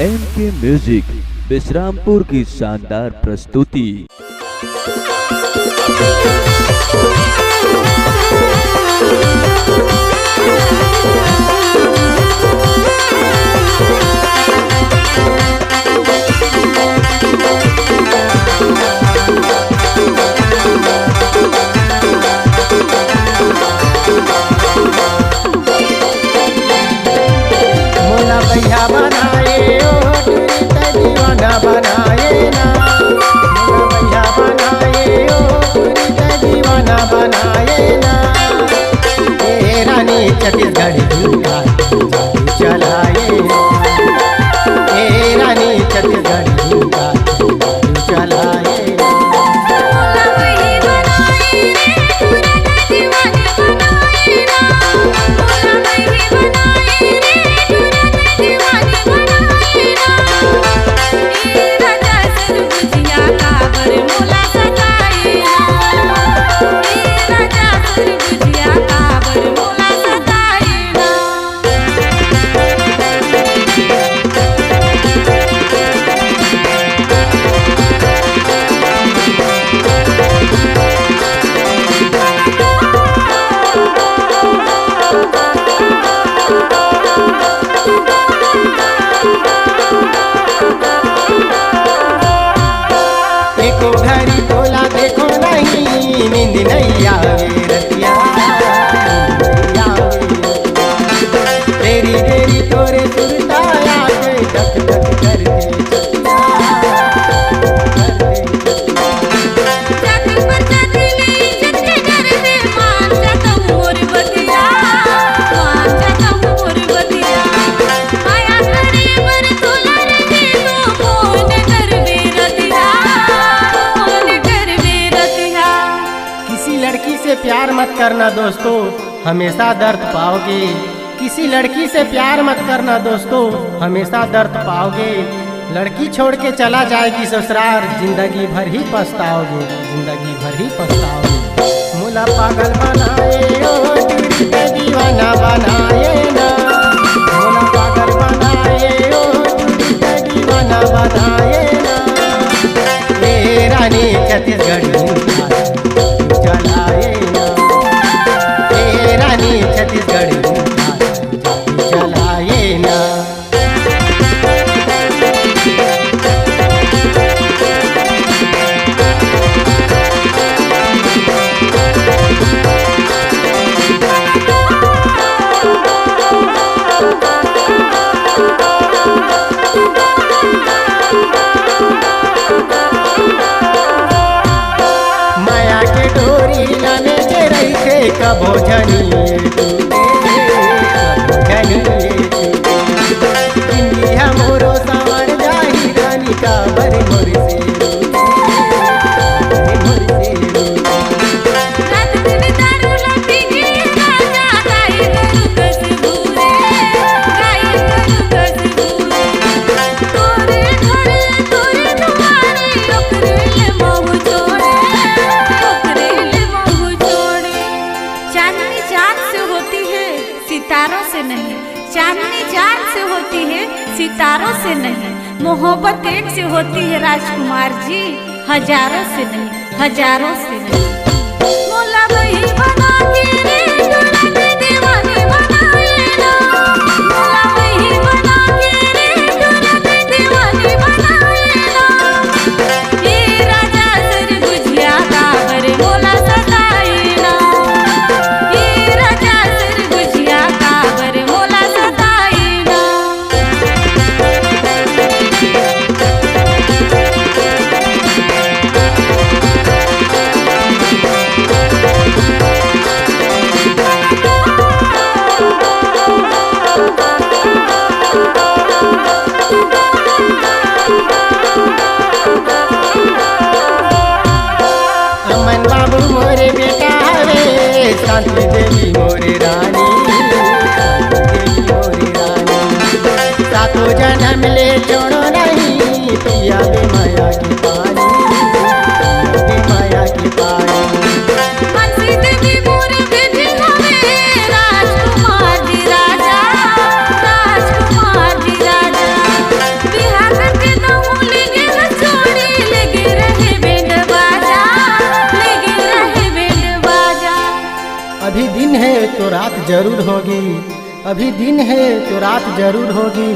MK music Vishrampur की शानदार प्रस्तुति। मोला भैया बनाए दीवाना बनाए ना, मोला भैया बनाए दीवाना बनाए ना। ए रानी छत्तीसगढ़ी झुमका चलाए, ए रानी छत्तीसगढ़ी झुमका चलाए। देखो घड़ी बोला देखो नहीं, नींद नहीं आवे रतिया, तेरी तेरी तोरे सुरता आके धक धक करके प्यार मत करना दोस्तों, हमेशा दर्द पाओगे। किसी लड़की से प्यार मत करना दोस्तों, हमेशा दर्द पाओगे। लड़की छोड़ के चला जाएगी ससुराल, जिंदगी भर ही पछताओगे, जिंदगी भर ही पछताओगे। मुला पागल बनाए ओ दीवाना बनाए ना, मुला पागल बनाए ओ दीवाना बनाए ना। ए रानी छत्तीसगढ़ी चलाए ना, ए रानी छत्तीसगढ़ी चलाए ना। माया के डोरी लाने के रही थे कबो जनिए इंडिया मोरो सावर जाही रानी का बरे मोर से सितारों से नहीं, चांदनी चांद से होती है सितारों से नहीं। मोहब्बत एक से होती है राजकुमार जी, हजारों से नहीं, हजारों से नहीं। मोला वही बना के रे दुल्हन दीवानी बनाए ना, मोला वही बना के रे दुल्हन दीवानी बनाए ना। ये राजा सर गुजिया काबर मोला सताए ना, ये राजा सर गुजिया काबर मोला सताए ना। अमन बाबू मोरे बेटा हवे, शांति देवी मोरे रानी, देवी मोरे रानी। सातों जन्म ले छोड़ो नहीं, पिया बे माया की पानी, बे माया की पानी। राजकुमार जी राजा, राजकुमार जी राजा। रात जरूर होगी, अभी दिन है तो रात जरूर होगी।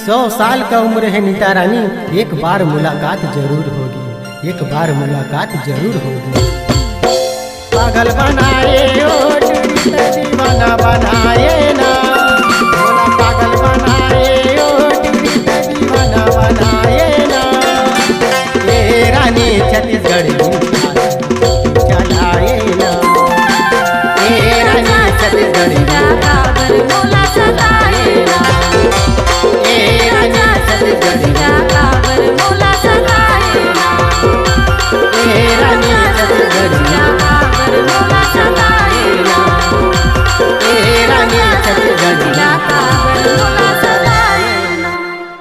100 साल का उम्र है नीता रानी, एक बार मुलाकात जरूर होगी, एक बार मुलाकात जरूर होगी। पागल बनाए ओ दीवाना बनाए ना,